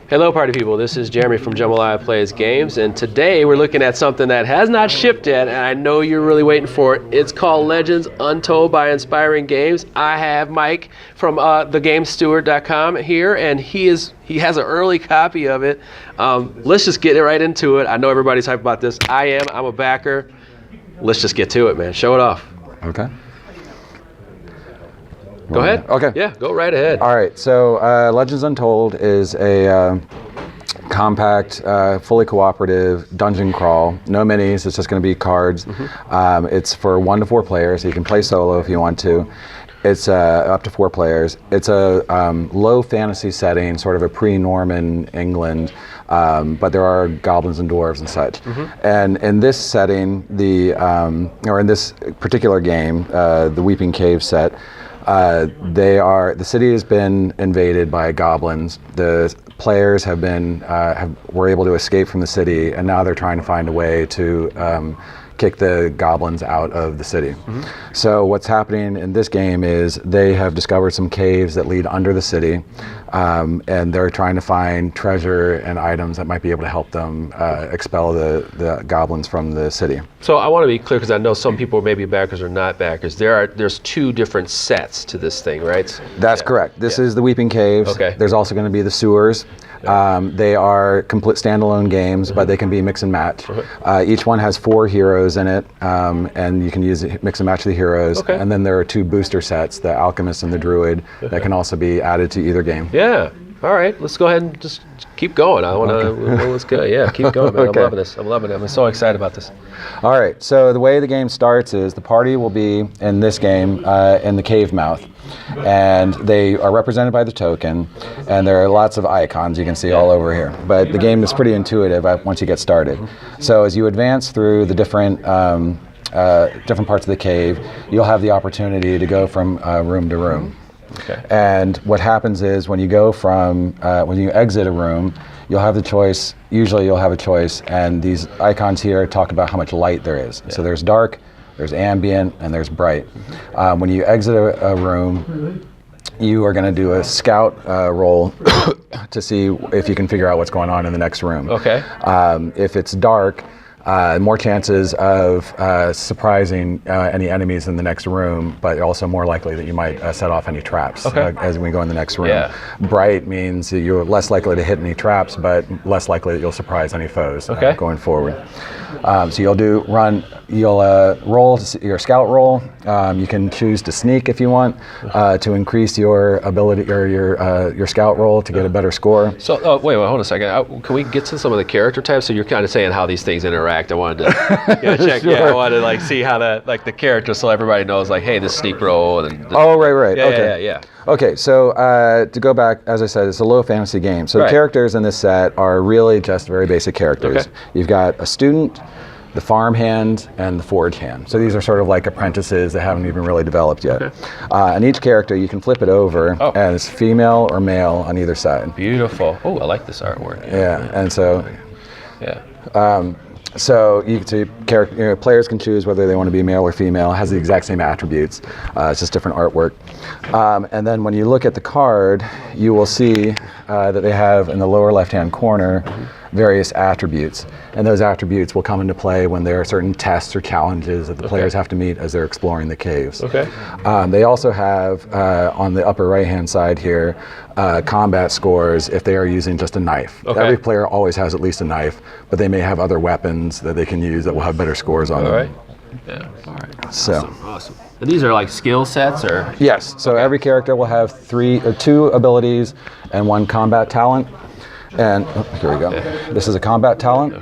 Hello, party people. This is Jeremy from Jambalaya Plays Games, and today we're looking at something that has not shipped yet, and I know you're really waiting for it. It's called Legends Untold by Inspiring Games. I have Mike from thegamesteward.com here, and he has an early copy of it. Let's just get right into it. I know everybody's hyped about this. I'm a backer. Let's just get to it, man. Show it off. Okay. Go ahead. Okay. Yeah, go right ahead. All right. So Legends Untold is a compact, fully cooperative dungeon crawl. No minis. It's just going to be cards. It's for 1 to 4 players. So you can play solo if you want to. It's up to 4 players. It's a low fantasy setting, sort of a pre-Norman England, but there are goblins and dwarves and such. And in this setting, or in this particular game, the Weeping Cave set, the city has been invaded by goblins. The players were able to escape from the city, and now they're trying to find a way to kick the goblins out of the city. So what's happening in this game is they have discovered some caves that lead under the city, and they're trying to find treasure and items that might be able to help them expel the goblins from the city. So I want to be clear, because I know some people may be backers or not backers. There's 2 different sets to this thing, right? That's correct. This is the Weeping Caves. Okay. There's also going to be the sewers. They are complete standalone games, but they can be mix and match. Each one has 4 heroes in it, and you can mix and match the heroes. And then there are 2 booster sets, the Alchemist and the Druid, that can also be added to either game. Yeah. All right. Let's go ahead and just keep going. I want to. Let's go. Yeah, keep going, man. I'm loving this. I'm loving it. I'm so excited about this. All right. So the way the game starts is the party will be in this game in the cave mouth, and they are represented by the token, and there are lots of icons you can see all over here. But the game is pretty intuitive once you get started. So as you advance through the different parts of the cave, you'll have the opportunity to go from room to room. And what happens is when you exit a room, you'll have the choice. Usually you'll have a choice, and these icons here talk about how much light there is. So there's dark, there's ambient, and there's bright. When you exit a room, you are going to do a scout roll to see if you can figure out what's going on in the next room. If it's dark, more chances of surprising any enemies in the next room, but also more likely that you might set off any traps as we go in the next room. Bright means that you're less likely to hit any traps, but less likely that you'll surprise any foes going forward. So you'll roll your scout roll. You can choose to sneak if you want to increase your ability or your scout roll to get a better score. So wait, hold a second. Can we get to some of the character types? So you're kind of saying how these things interact. I wanted to check. Sure. Yeah, I wanted to see how the character, so everybody knows right. This sneak roll. And right. Yeah. Okay, so to go back, as I said, it's a low fantasy game. So the characters in this set are really just very basic characters. You've got a student, the farm hand, and the forge hand. So these are sort of like apprentices that haven't even really developed yet. And each character, you can flip it over as female or male on either side. Beautiful. Oh, I like this artwork. Yeah, and so... So players can choose whether they want to be male or female. It has the exact same attributes. It's just different artwork. And then when you look at the card, you will see that they have in the lower left-hand corner various attributes. And those attributes will come into play when there are certain tests or challenges that the players have to meet as they're exploring the caves. They also have, on the upper right-hand side here, combat scores if they are using just a knife. Every player always has at least a knife, but they may have other weapons that they can use that will have better scores on them. All right. So. Awesome. And these are like skill sets, or? Yes. So every character will have 2 abilities and 1 combat talent. And here we go. This is a combat talent.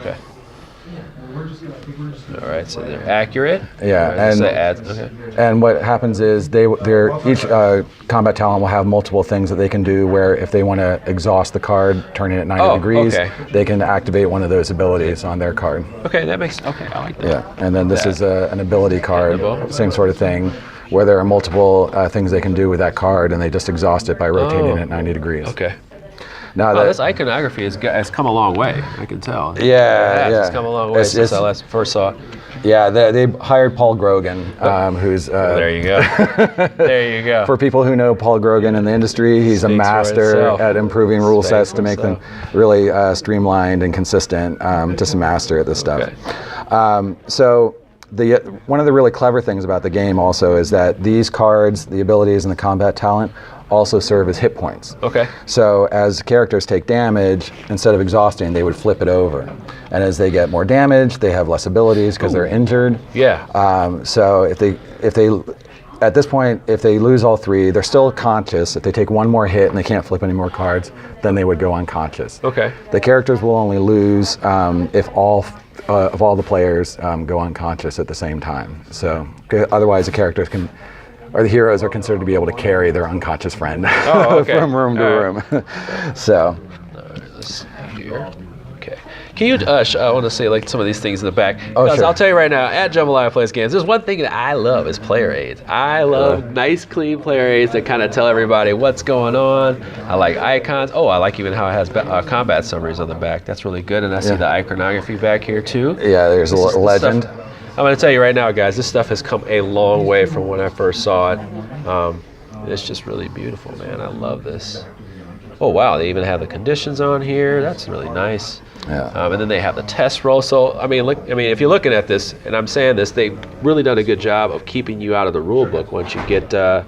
All right, so they're accurate. And what happens is each combat talent will have multiple things that they can do. Where if they want to exhaust the card, turn it at 90 degrees, they can activate one of those abilities on their card. I like that. Yeah, and then this is an ability card, same sort of thing, where there are multiple things they can do with that card, and they just exhaust it by rotating it at 90 degrees. Now this iconography has come a long way. I can tell. Yeah. It's come a long way since I first saw it. Yeah, they hired Paul Grogan, who's... there you go. There you go. For people who know Paul Grogan in the industry, he's a master at improving rule sets to make them really streamlined and consistent. Just a master at this stuff. Okay. So one of the really clever things about the game also is that these cards, the abilities and the combat talent, also serve as hit points. Okay. So as characters take damage, instead of exhausting, they would flip it over. And as they get more damage, they have less abilities because they're injured. Yeah. So if they at this point, if they lose all 3, they're still conscious. If they take one more hit and they can't flip any more cards, then they would go unconscious. Okay. The characters will only lose if all the players go unconscious at the same time. So otherwise, the characters can. Or the heroes are considered to be able to carry their unconscious friend from room to room. So. Let's see here. Okay. Can you, I want to say like some of these things in the back. Oh, sure. I'll tell you right now, at Jambalaya Plays Games, there's one thing that I love is player aids. I love nice, clean player aids that kind of tell everybody what's going on. I like icons. Oh, I like even how it has combat summaries on the back. That's really good. And I see the iconography back here too. Yeah, there's a legend. I'm going to tell you right now, guys, this stuff has come a long way from when I first saw it. It's just really beautiful, man. I love this. Oh, wow, they even have the conditions on here. That's really nice. Yeah. And then they have the test roll. So, if you're looking at this, and I'm saying this, they've really done a good job of keeping you out of the rule book once you get a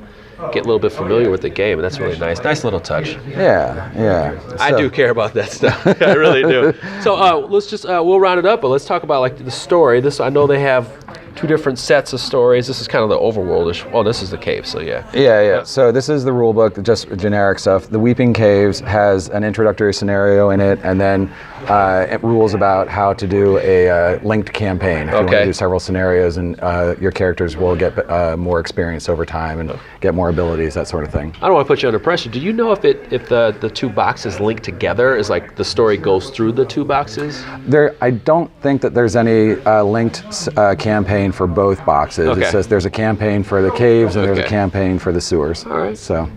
little bit familiar with the game, and that's really nice. Nice little touch. Yeah. So, I do care about that stuff. I really do. So let's just we'll round it up, but let's talk about like the story. I know they have 2 different sets of stories. This is kind of the overworldish. Oh, this is the cave. So yeah. So this is the rule book, just generic stuff. The Weeping Caves has an introductory scenario in it, and then it rules about how to do a linked campaign. If you want to do several scenarios, and your characters will get more experience over time and get more abilities, that sort of thing. I don't want to put you under pressure. Do you know if the 2 boxes link together? Is like the story goes through the 2 boxes? I don't think that there's any linked campaign for both boxes. Okay. It says there's a campaign for the caves and there's a campaign for the sewers. All right. So,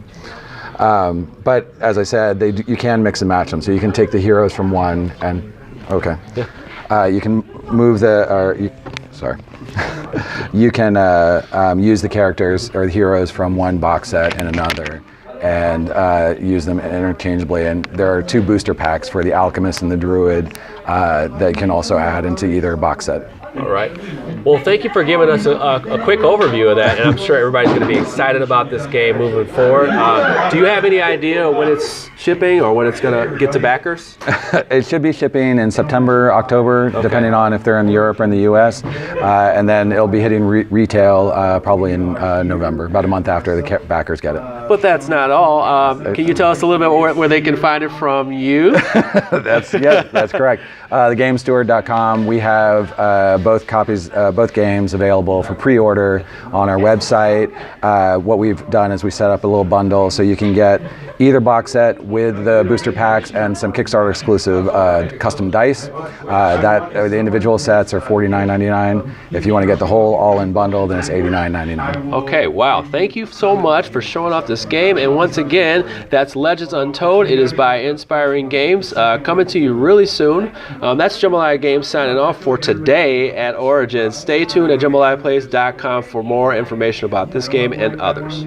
but as I said, you can mix and match them. So you can take the heroes from one and you can move you can use the characters or the heroes from one box set and another, and use them interchangeably. And there are 2 booster packs for the Alchemist and the Druid that you can also add into either box set. All right. Well, thank you for giving us a quick overview of that, and I'm sure everybody's going to be excited about this game moving forward. Do you have any idea when it's shipping or when it's going to get to backers? It should be shipping in September, October, depending on if they're in Europe or in the U.S., and then it'll be hitting retail probably in November, about a month after the backers get it. But that's not all. Can you tell us a little bit where they can find it from you? That's correct. TheGameSteward.com. We have both games available for pre-order on our website. What we've done is we set up a little bundle so you can get either box set with the booster packs and some Kickstarter exclusive custom dice. The individual sets are $49.99. If you want to get the whole all-in bundle, then it's $89.99. Okay, wow. Thank you so much for showing off this game. And once again, that's Legends Untold. It is by Inspiring Games. Coming to you really soon. That's Jambalaya Games signing off for today at Origins. Stay tuned at JambalayaPlays.com for more information about this game and others.